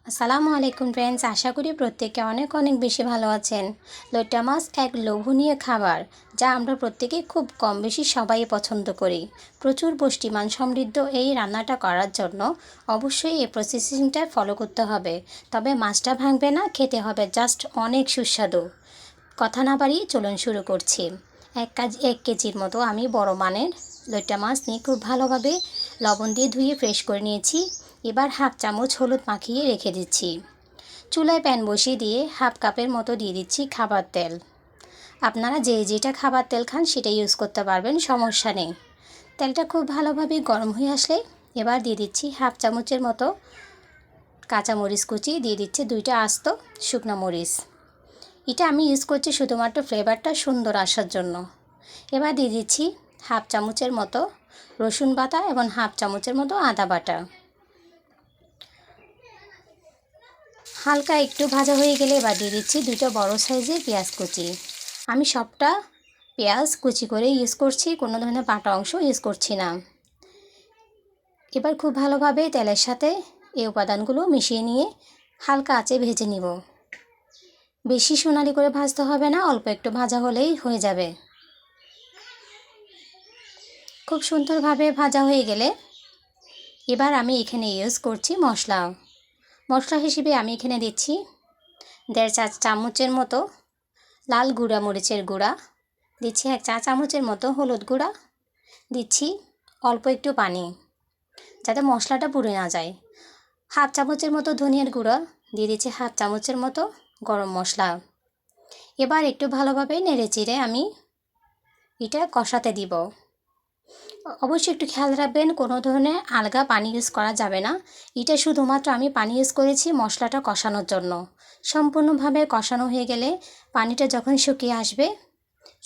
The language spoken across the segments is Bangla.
আসসালামু আলাইকুম ফ্রেন্ডস, আশা করি প্রত্যেকে অনেক অনেক বেশি ভালো আছেন। লইট্টা মাছ এক লোভনীয় খাবার, যা আমরা প্রত্যেকে খুব কম বেশি সবাই পছন্দ করি। প্রচুর পুষ্টিমান সমৃদ্ধ এই রান্নাটা করার জন্য অবশ্যই এই প্রসেসিংটা ফলো করতে হবে। তবে মাছটা ভাঙবে না, খেতে হবে জাস্ট অনেক সুস্বাদু। কথা না বাড়িয়ে চলুন শুরু করছি। 1 কেজির মতো আমি বড় মানের লইট্টা মাছ নিয়ে খুব ভালোভাবে লবণ দিয়ে ধুয়ে ফ্রেশ করে নিয়েছি। এবার হাফ চামচ হলুদ মাখিয়ে রেখে দিচ্ছি। চুলায় প্যান বসিয়ে দিয়ে হাফ কাপের মতো দিয়ে দিচ্ছি খাবার তেল। আপনারা যে যেটা খাবার তেল খান সেটা ইউজ করতে পারবেন, সমস্যা নেই। তেলটা খুব ভালোভাবে গরম হয়ে আসলে এবার দিয়ে দিচ্ছি হাফ চামচের মতো কাঁচামরিচ কুচি, দিয়ে দিচ্ছি 2টা আস্ত শুকনো মরিচ। এটা আমি ইউজ করছি শুধুমাত্র ফ্লেভারটা সুন্দর আসার জন্য। এবার দিয়ে দিচ্ছি হাফ চামচের মতো রসুন বাটা এবং হাফ চামচের মতো আদা বাটা। হালকা একটু ভাজা হয়ে গেলে এবার দিয়ে দিচ্ছি 2টা বড় সাইজের পেঁয়াজ কুচি। আমি সবটা পেঁয়াজ কুচি করে ইউজ করছি, কোনো ধরনের বাটা অংশ ইউজ করছি না। এবার খুব ভালোভাবে তেলের সাথে এই উপাদানগুলো মিশিয়ে নিয়ে হালকা আঁচে ভেজে নিব। বেশি সোনালি করে ভাজতে হবে না, অল্প একটু ভাজা হলেই হয়ে যাবে। খুব সুন্দরভাবে ভাজা হয়ে গেলে এবার আমি এখানে ইউজ করছি মশলা হিসেবে আমি এখানে দিচ্ছি 1.5 চা চামচের মতো লাল গুঁড়া মরিচের গুঁড়া, দিচ্ছি 1 চা চামচের মতো হলুদ গুঁড়া, দিচ্ছি অল্প একটু পানি যাতে মশলাটা পুড়ে না যায়। হাফ চামচের মতো ধনিয়ার গুঁড়া, দিয়ে দিচ্ছি হাফ চামচের মতো গরম মশলা। এবার একটু ভালোভাবে নেড়ে চেড়ে আমি এটা কষাতে দিব। অবশ্যই একটু খেয়াল রাখবেন, কোনো ধরনের আলগা পানি ইউজ করা যাবে না। এটা শুধুমাত্র আমি পানি ইউজ করেছি মশলাটা কষানোর জন্য। সম্পূর্ণভাবে কষানো হয়ে গেলে পানিটা যখন শুকিয়ে আসবে,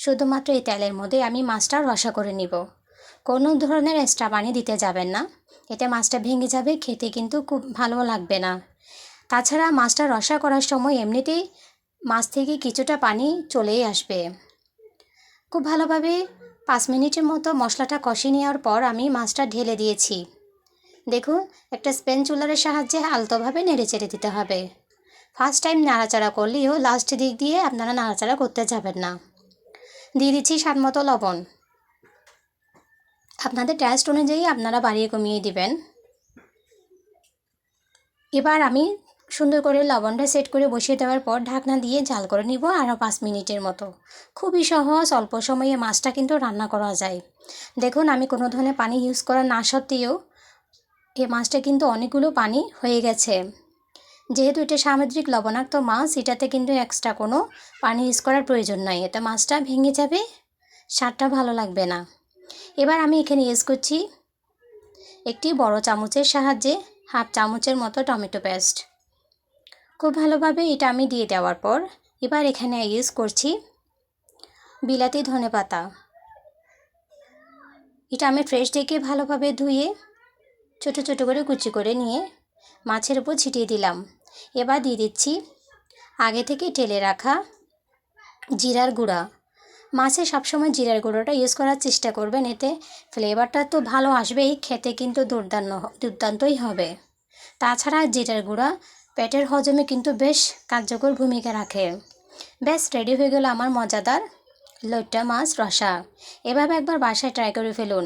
শুধুমাত্র এই তেলের মধ্যে আমি মাছটা রসা করে নিব। কোনো ধরনের এক্সট্রা পানি দিতে যাবেন না, এতে মাছটা ভেঙে যাবে, খেতে কিন্তু খুব ভালো লাগবে না। তাছাড়া মাছটা রসা করার সময় এমনিতেই মাছ থেকে কিছুটা পানি চলেই আসবে। খুব ভালোভাবে 5 মিনিটের মতো মশলাটা কষিয়ে নেওয়ার পর আমি মাছটা ঢেলে দিয়েছি। দেখুন, একটা স্প্যাচুলারের সাহায্যে আলতোভাবে নেড়ে চেড়ে দিতে হবে। ফার্স্ট টাইম নাড়াচাড়া করলেও লাস্ট দিক দিয়ে আপনারা নাড়াচাড়া করতে যাবেন না। দিয়ে দিচ্ছি স্বাদ মতো লবণ। আপনাদের টেস্ট অনুযায়ী আপনারা বাড়িয়ে কমিয়ে দিবেন। এবার আমি সুন্দর করে লবণটা সেট করে বসিয়ে দেওয়ার পর ঢাকনা দিয়ে জাল করে নিব আরও 5 মিনিটের মতো। খুবই সহজ, অল্প সময়ে মাছটা কিন্তু রান্না করা যায়। দেখুন, আমি কোনো ধরনের পানি ইউজ করা না সত্ত্বেও এই মাছটা কিন্তু অনেকগুলো পানি হয়ে গেছে। যেহেতু এটা সামুদ্রিক লবণাক্ত মাছ, এটাতে কিন্তু এক্সট্রা কোনো পানি ইউজ করার প্রয়োজন নাই, এতে মাছটা ভেঙে যাবে, স্বাদটা ভালো লাগবে না। এবার আমি এখানে ইউজ করছি একটি বড় চামচের সাহায্যে হাফ চামচের মতো টমেটো পেস্ট। খুব ভালোভাবে এটা আমি দিয়ে দেওয়ার পর এবার এখানে ইউজ করছি বিলাতি ধনেপাতা। এটা আমি ফ্রেশ ডেকে ভালোভাবে ধুয়ে ছোট ছোট করে কুচি করে নিয়ে মাছের উপর ছিটিয়ে দিলাম। এবার দিয়ে দিচ্ছি আগে থেকে ঢেলে রাখা জিরার গুঁড়া। মাছে সবসময় জিরার গুঁড়োটা ইউজ করার চেষ্টা করবেন, এতে ফ্লেভারটা তো ভালো আসবেই, খেতে কিন্তু দুর্দান্তই হবে। তাছাড়া জিরার গুঁড়া পেটের হজমে কিন্তু বেশ কার্যকর ভূমিকা রাখে। বেশ রেডি হয়ে গেল আমার মজাদার লইট্টা মাছ রসা। এভাবে একবার বাসায় ট্রাই করে ফেলুন।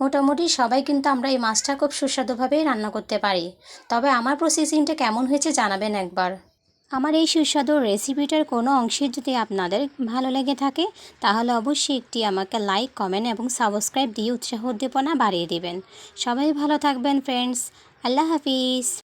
মোটামুটি সবাই কিন্তু আমরা এই মাছটা খুব সুস্বাদুভাবেই রান্না করতে পারি। তবে আমার প্রসেসিংটা কেমন হয়েছে জানাবেন একবার। আমার এই সুস্বাদু রেসিপিটার কোনো অংশে যদি আপনাদের ভালো লেগে থাকে তাহলে অবশ্যই একটি আমাকে লাইক, কমেন্ট এবং সাবস্ক্রাইব দিয়ে উৎসাহ উদ্দীপনা বাড়িয়ে দিবেন। সবাই ভালো থাকবেন ফ্রেন্ডস। আল্লাহ হাফিজ।